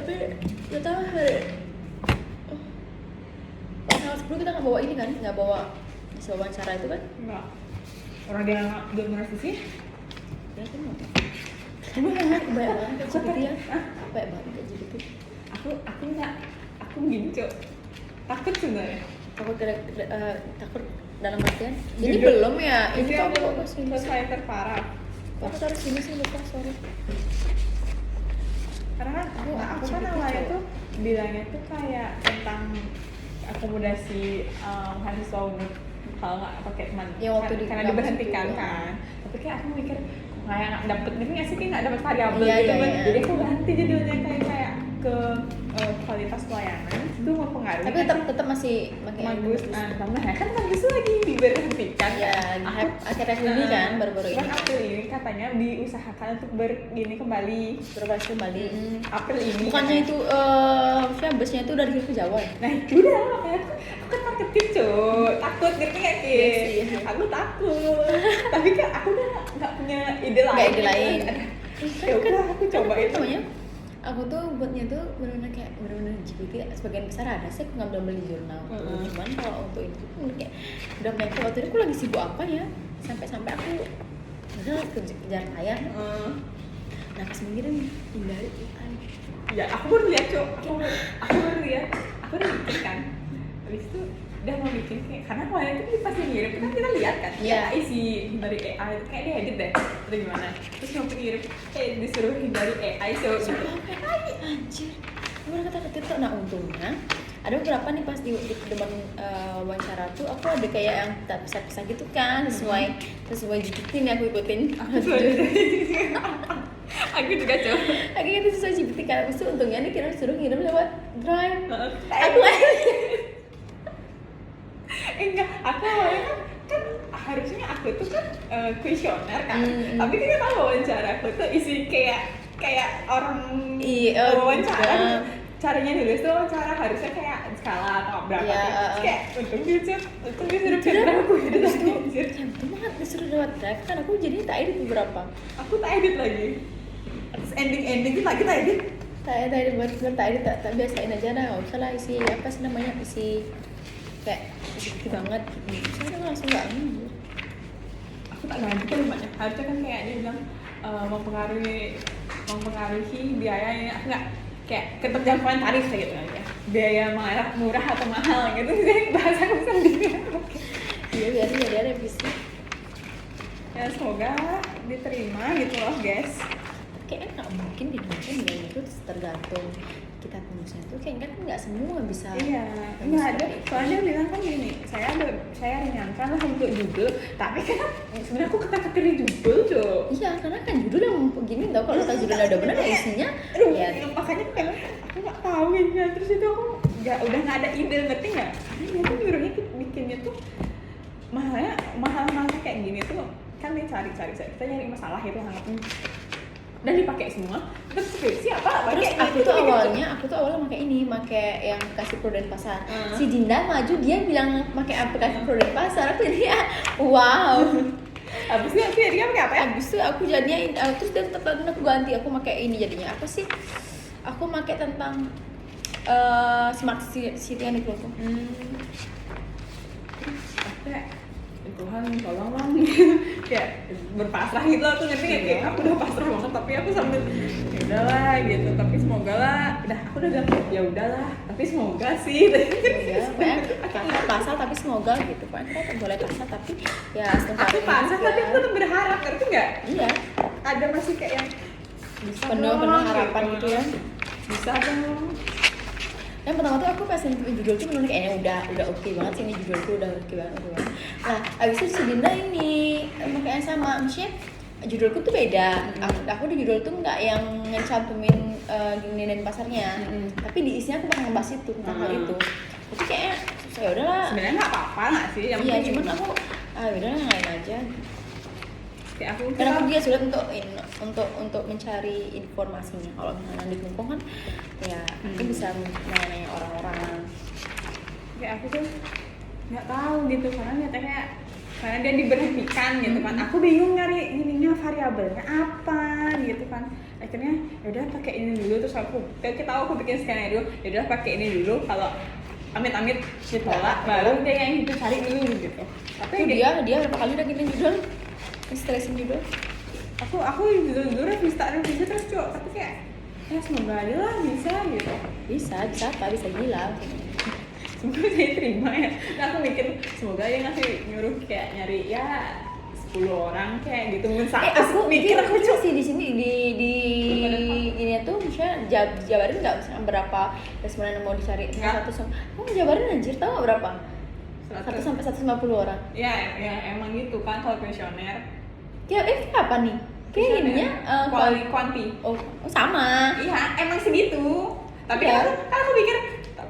tapi nggak tahu pas tanggal 10 kita nggak bawa ini kan, nggak bawa hasil wawancara itu kan? Enggak. Orang dia belum ngerasa sih. Ya kan mau. Emang banyak banget GPT ya? Banyak banget GPT. Aku nggak, aku begini cok. Takut sebenarnya. Takut dalam artian ini Jujur. belum ya, ini tuh aku kok sini sih. Saya terparah. Aku taruh sini sih, lupa, sorry. Karena kan aku kan GPT, awalnya cowok. tuh bilangnya tuh kayak tentang akomodasi mahasiswa umum kalau nggak pakai teman Ya, waktu di karena kampus diberhentikan itu, kan. Tapi kayak aku mikir kayak nggak dapet ini nggak sih, kayak nggak dapet variabel Iya, gitu iya, kan. iya. Jadi aku ganti judulnya kayak ke kualitas pelayanan itu mempengaruhi. Tapi tetap masih pakai bagus. Nah, kan bagus lagi diberhentikan. ya akhir-akhir ini kan baru-baru ini Kan April ini katanya diusahakan untuk begini kembali. berbahas kembali. April ini. Bukannya itu maksudnya busnya itu dari ke Jawa ya? Nah itu udah makanya aku kan marketing cuy, takut ngerti nggak sih? Iya sih, iya. Aku takut, tapi kan aku udah nggak punya ide lain. Nggak ide lain. Ya udah aku coba Kan itu. namanya aku tuh buatnya tuh benar-benar kayak benar-benar GPT sebagian besar ada sih aku ngambil di jurnal tuh. Cuman kalau untuk itu tuh kayak udah mepet waktu itu aku lagi sibuk apa ya sampai aku udah kejar tayang. Nah pas mengirim hindari AI. Ya aku baru lihat cuy, aku baru lihat, aku udah bikin kan. Habis itu udah mau bikin kayak karena awalnya itu pas ngirim kan kita lihat kan, Iya. ya isi hindari AI itu kayak diedit deh atau gimana. Terus mau ngirim kayak disuruh hindari AI cuy. Anjir, gue kata-kata itu. Nah untungnya ada beberapa nih pas di depan wawancara tuh aku ada kayak yang tak bisa gitu kan sesuai GPT nih aku ikutin. Aku juga cuy. Lagi itu sesuai GPT kan, habis itu untungnya nih kita suruh ngirim lewat Drive. Aku enggak, aku awalnya kan harusnya aku tuh kan kuesioner kan, tapi kita tahu wawancara aku tuh isi kayak orang wawancara. Caranya nulis tuh wawancara harusnya kayak skala atau berapa Iya, kayak untung dia suruh kayak aku gitu Terus tuh, anjir. ya betul banget disuruh lewat Drive kan aku jadi tak edit beberapa. Aku tak edit lagi, terus ending lagi tak edit. Tak edit tak edit tak biasain aja dah, nggak usah lah isi apa sih namanya isi kayak gitu banget. Saya langsung nggak ini. Aku tak ganti kalimatnya, harusnya kan kayak dia bilang mempengaruhi biaya ini, aku nggak kayak keterjangkauan tarif gitu kan ya, biaya murah atau mahal gitu sih bahasa aku sendiri. Iya biasa jadi revisi. Ya semoga diterima gitu loh guys. Kayaknya nggak mungkin di Indonesia nilai itu tergantung kita tulisnya tuh kayaknya kan nggak semua bisa. Iya, nggak ada. Soalnya dia bilang kan gini, saya ringankan lah untuk judul, tapi kan sebenarnya aku ketar-ketir di judul cuy. Iya karena kan judul yang begini tau kalau tak judulnya udah benar ya isinya. Aduh, Ya makanya kan aku nggak tahu ya. Terus itu aku udah nggak ada ide, ngerti nggak? Karena dia tuh nyuruhnya bikinnya tuh mahal kayak gini tuh kan dia cari kita nyari masalah itu hangatnya dan dipakai semua. Terus skripsi apa? terus Pakai aku itu tuh gitu. awalnya pakai yang aplikasi Prudent Pasar. Si Dinda maju dia bilang pakai aplikasi Prudent Pasar. Aku jadi wow. Habis itu dia pakai apa ya? Abis itu aku jadinya terus dia tetap aku ganti, aku pakai ini jadinya apa sih? Aku pakai tentang smart city yang itu tuh. Kayak Tuhan tolong kayak berpasrah gitu loh, tuh ngerti nggak? Kayak aku udah pasrah banget tapi aku sambil ya udahlah gitu, tapi semoga lah aku udah bilang ya udahlah tapi semoga sih Ya, pokoknya pasal tapi semoga gitu kan. Kita boleh pasal tapi ya aku pasrah tapi aku tetap berharap, ngerti nggak? Iya. Ada masih kayak yang bisa Penuh harapan gitu ya. bisa dong. Yang pertama tuh aku pas judul tuh bener kayaknya udah oke banget sih, ini judulku udah oke banget. Nah abis itu si Dinda ini makanya sama, maksudnya judulku tuh beda. Aku di judul tuh nggak yang ngecantumin gini dan pasarnya, tapi di isinya aku bakal ngebahas itu tentang hal itu. Tapi kayaknya ya udahlah. Sebenarnya nggak apa-apa nggak sih? Yang Iya penting cuman aku udahlah yang lain aja. kayak aku Karena aku juga sulit untuk mencari informasinya. Kalau misalnya di Mumpung kan ya aku bisa nanya orang-orang. kayak aku tuh nggak tahu gitu karena nyatanya karena dia diberhentikan gitu kan. Aku bingung nyari ininya variabelnya apa gitu kan. Akhirnya ya udah pakai ini dulu, terus aku bikin skenario, ya udah pakai ini dulu, kalau amit-amit ditolak baru dia yang itu cari dulu gitu. Tapi Itu dia berapa kali udah gini judul, stresin judul. aku jujur revisi terus cok, tapi kayak ya semoga aja lah bisa gitu. Bisa apa, bisa gila. Semoga saya terima ya. Nah aku mikir semoga dia ngasih nyuruh kayak nyari ya 10 orang kayak gitu mungkin satu. Aku mikir aku cok. sih di sini di ini tuh misalnya jabarin nggak misalnya berapa sebenarnya mau dicari Nggak. 100. Kamu jabarin anjir, tahu nggak berapa? 1 sampai 150 orang. Ya emang gitu kan kalau kuesioner. Kayak apa nih? Kayak ininya kuanti. oh sama. Iya emang segitu. Tapi Iya. kan aku pikir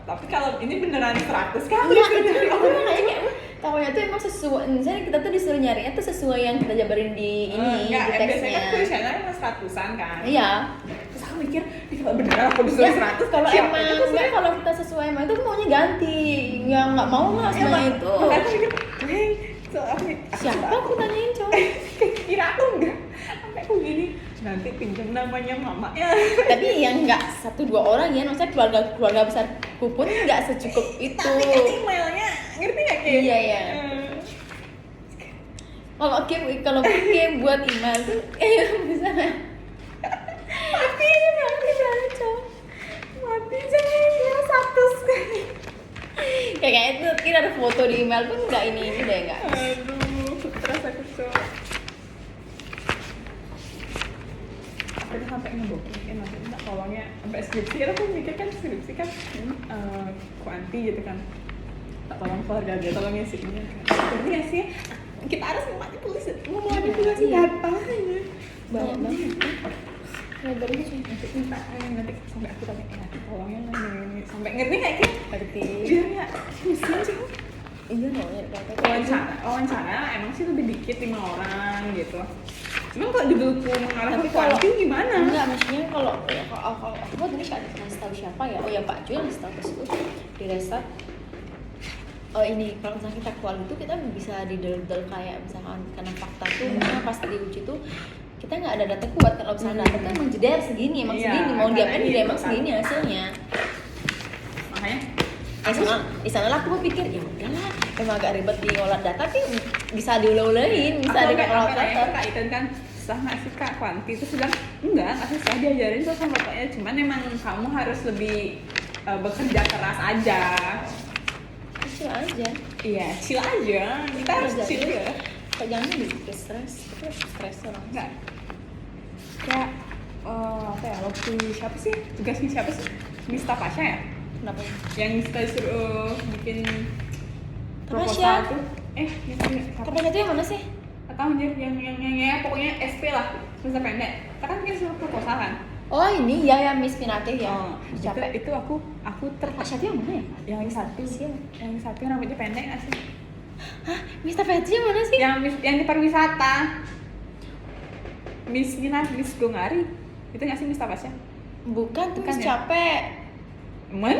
tapi kalau ini beneran 100 kan aku Iya, disuruh nyari aku orang. nanya kayak tahunya tuh emang sesuai, misalnya kita tuh disuruh nyarinya tuh sesuai yang kita jabarin di ini Enggak, di biasanya teksnya. kan kuesioner emang 100-an kan. Iya. Terus aku mikir, "Ih, kalau beneran aku disuruh 100 Kalau siapa emang itu enggak, kalau kita sesuai emang itu maunya ganti, yang nggak mau lah semuanya itu. Makanya aku mikir, "Weh, so aku Siapa aku tanyain cowok? kira aku enggak." Sampai aku gini, nanti pinjam namanya mama ya. Tapi yang nggak 1-2 orang ya, maksudnya keluarga besarku pun nggak secukup itu. Tapi kan emailnya, ngerti nggak kayak? Iya, iya. Kalau Kim buat email tuh bisa nggak? Mati banget cowok. Mati jangan dia 100. Kayak itu kira ada foto di email pun nggak ini deh nggak. Aduh, stres aku cowok. Aku udah sampai ngebokin, nanti minta tolongnya sampai skripsi. Karena aku mikir kan skripsi kan kuanti gitu kan. Tak tolong keluarga dia, tolong ngisi ini kan. Jadi nggak sih, kita harus memanipulasi Iya. data ya. Banyak banget. Lebar itu sih. Nanti minta, nanti sampai aku tanya, nanti tolongnya ini sampai ngerti nggak Ki? Ngerti. Biar nggak pusing sih. Iya maunya kata Wawancara emang sih lebih dikit 5 orang gitu. Cuman kalau judulku mengarah Tapi ke kalau kuanti gimana? enggak, maksudnya kalau aku tadi kasih tahu siapa ya? Oh ya Pak Jul kasih tahu ke situ di restart. Oh ini kalau misalnya kita kual itu kita bisa didel kayak misalkan karena fakta tuh misalnya pas diuji tuh kita nggak ada data kuat, kalau misalnya data tuh emang jeder segini, emang Iya, segini mau karena diapain ini dia emang kan. segini hasilnya. Makanya Di sana lah aku pikir ya udahlah, emang agak ribet di ngolah data tapi bisa diulang-ulangin, bisa aku diolah kayak data. Kak Iten kan susah nggak sih Kak kuanti itu bilang enggak susah diajarin tuh sama bapaknya, cuman emang kamu harus lebih bekerja keras aja. Kecil aja. Iya, chill aja. Kita harus Belajar chill aja. ya. Kok jangan bikin stres, kita stres orang. Enggak. Kayak apa ya? Waktu siapa sih? Tugasnya siapa sih? Miss Tapasya ya? Kenapa? Yang kita suruh bikin Tapasya? proposal tuh. Siapa? Kapalnya itu yang mana sih? Atau anjir yang ya pokoknya SP lah, semester pendek. Kita kan bikin suruh proposal kan? Oh ini ya Miss Pinate ya. Oh, Capek. itu aku Tasya itu yang mana ya? yang satu rambutnya pendek nggak sih? Hah? Miss Tapeti yang mana sih? Yang di pariwisata. Miss Gina, Miss Gongari. Itu nggak sih Miss Tapasya? Bukan tuh Bukan Miss ya? capek. Emang?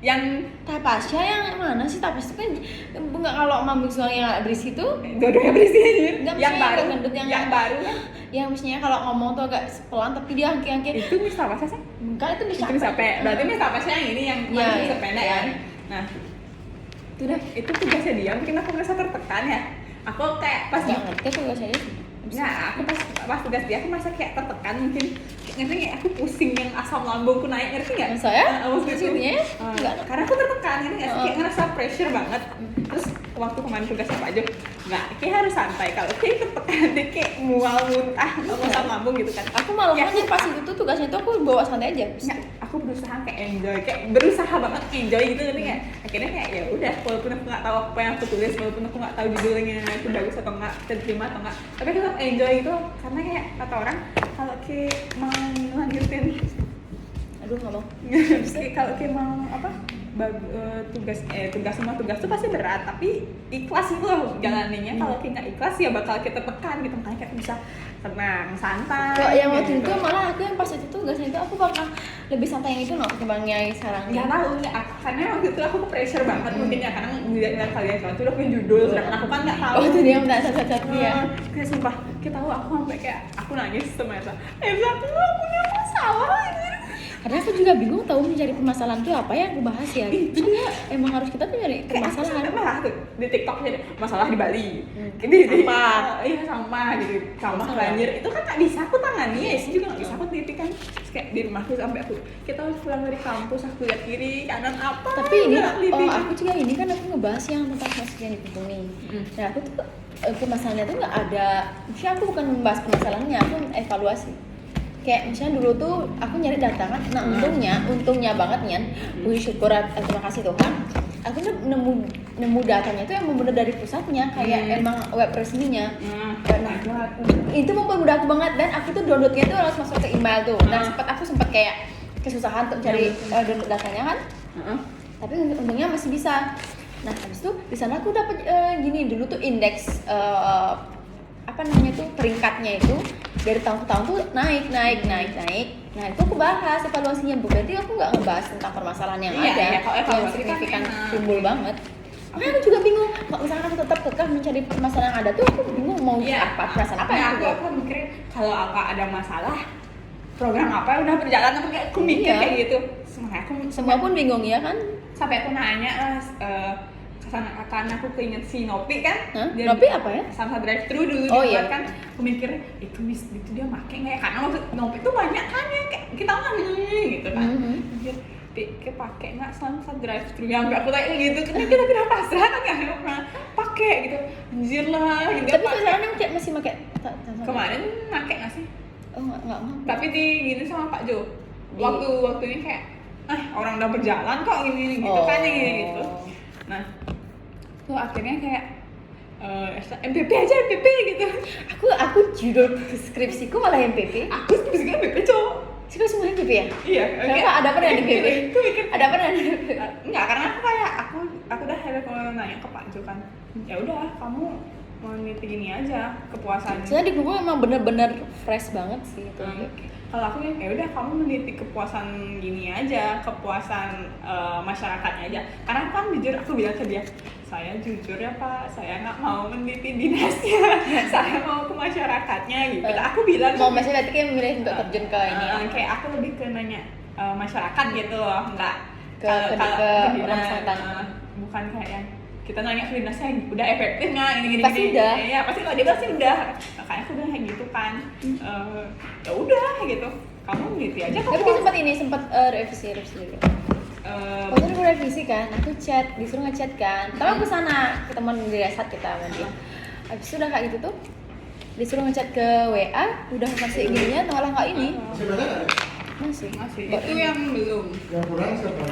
Yang Tapasya yang mana sih? Tapasya itu kan enggak, kalau mambuk soal yang berisi tuh dua-duanya berisi aja. Enggak, Yang maksudnya baru, yang gendut, yang baru kan? yang maksudnya kalau ngomong tuh agak pelan tapi dia angki-angki. Itu Miss Tapasya sih? Enggak, itu Miss Itu Miss capek. Berarti Miss Tapasya yang ini yang Iya, masih iya. pendek kan? Nah, itu tugasnya dia bikin aku merasa tertekan ya. Aku kayak pas Enggak ngerti aku enggak sadar. aku pas tugas dia aku merasa kayak tertekan, mungkin ngerti nggak, aku pusing yang asam lambungku naik, ngerti nggak? Masa ya? Waktu itu. Maksudnya? Nggak. Karena aku tertekan, ngerti nggak sih, kayak ngerasa pressure banget. Terus waktu kemarin tugasnya Pak Jo, nggak, kayak harus santai, kalau kayak tertekan deh kayak mual muntah atau asam lambung gitu kan. Aku malah Ya, pas itu tuh tugasnya tuh aku bawa santai aja. nggak, aku berusaha kayak enjoy, kayak berusaha banget enjoy gitu, ngerti nggak? Akhirnya kayak ya udah, walaupun aku nggak tahu apa yang aku tulis, walaupun aku nggak tahu judulnya itu bagus atau nggak, terima atau nggak, tapi aku tetap enjoy gitu, karena kayak kata orang kalau kayak mau lanjutin Aduh nggak mau. kalau kayak mau apa tugas semua tugas tuh pasti berat, tapi ikhlas itu loh jalaninnya. Kalau kita nggak ikhlas ya bakal kita tekan gitu, makanya kita bisa tenang, santai. Kok yang waktu gitu. itu malah aku yang pas itu tugasnya itu aku bakal lebih santai yang itu no ketimbangnya sekarang. Nggak tahu nggak, karena waktu itu aku pressure banget mungkin ya, karena ngeliat kalian kan tuh udah punya judul, sedangkan aku kan nggak tahu. Oh itu dia minta satu-satu ya. Kayak sumpah, kita tahu aku sampai kayak aku nangis sama Elsa. Elsa aku nggak punya masalah ini. Karena aku juga bingung tahu mencari permasalahan itu apa yang aku bahas ya. Itu dia. Emang harus kita tuh nyari Kayak aku permasalahan. sampai malah tuh di TikTok jadi masalah di Bali. Sampah. Iya sampah gitu. Sampah Masalah. banjir itu kan nggak bisa aku tangani ya, sih juga nggak bisa aku teliti kan. Terus kayak di rumahku sampai kita pulang dari kampus aku lihat kiri kanan apa. Tapi ini nggak teliti. aku juga ini kan aku ngebahas yang tentang masuk yang dihubungi. Nah aku tuh permasalahannya tuh nggak ada. Maksudnya aku bukan membahas permasalahannya, aku evaluasi. Kayak misalnya dulu tuh aku nyari data kan, nah untungnya banget Nyan, puji syukur terima kasih Tuhan, aku tuh nemu datanya itu yang bener dari pusatnya, kayak emang web resminya. Nah, itu mempermudah aku banget, dan aku tuh downloadnya tuh harus masuk ke email tuh. Nah aku sempat kayak kesusahan untuk cari download datanya kan, tapi untungnya masih bisa. Nah habis itu di sana aku dapet gini, dulu tuh indeks apa namanya tuh peringkatnya itu dari tahun ke tahun tuh naik. Nah itu aku bahas evaluasinya, berarti aku nggak ngebahas tentang permasalahan yang Iya, ada, iya, kalau yang evaluasi kan signifikan enak. timbul banget. Makanya aku juga bingung, kalau misalkan aku tetap kekeh mencari permasalahan yang ada tuh, aku bingung mau apa perasaan apa yang aku aku mikirin kalau apa ada masalah program apa yang udah berjalan, apa kayak aku mikir Iya. kayak gitu. Sebenarnya aku semua pun bingung ya kan. sampai aku nanya lah karena aku keinget si Nopi kan. Hah? Dia Nopi apa ya? sama drive thru dulu Oh, dia iya. buat kan. Aku mikir itu dia make nggak ya, karena waktu Nopi tuh banyak kan ya kayak kita kan gitu kan. Mikir kayak pakai nggak sama drive thru yang nggak aku tanya gitu, kan kita udah pasrah kan nggak pernah pakai gitu. Anjir lah gitu. Tapi sekarang yang kayak masih pakai Kemarin make nggak sih? oh nggak Tapi di gini sama Pak Jo. Waktunya kayak orang udah berjalan kok gini gitu kan gitu. Nah, tuh akhirnya kayak MPP aja MPP gitu. aku judul skripsiku malah MPP. Aku juga MPP cowok. Suka semua MPP ya? Iya. Kenapa ada apa dengan MPP? Aku mikir Ada apa dengan MPP? enggak, karena aku kayak aku udah kalau nanya ke Pak Jo kan. Ya udah, kamu mau niti gini aja kepuasannya. Soalnya di Google emang bener-bener fresh banget sih itu. Kalau aku ya udah kamu meneliti kepuasan gini aja, kepuasan masyarakatnya aja. Karena aku kan jujur, aku bilang ke dia, saya jujur ya Pak, saya nggak mau meneliti dinasnya, saya mau ke masyarakatnya gitu. Aku bilang Mau masih berarti kayak memilih untuk terjun ke ini ya? kayak aku lebih ke nanya masyarakat gitu loh, nggak Ke dinas, orang bersangkutan. bukan kayak yang kita nanya ke dinasnya udah efektif nggak ini Pasti udah. ya pasti kalau dia pasti udah, makanya aku bilang kayak gitu kan. Ya udah gitu, kamu meneliti aja Tapi dia sempat revisi dulu. Waktu itu aku revisi kan, aku chat, disuruh ngechat kan. Tapi aku sana, ke teman di Resat kita sama dia. Habis itu udah kayak gitu tuh, disuruh ngechat ke WA, udah masih ininya, malah nggak ini. Masih banyak nggak? Masih. masih Kok itu ini? yang belum. Yang kurang siapa?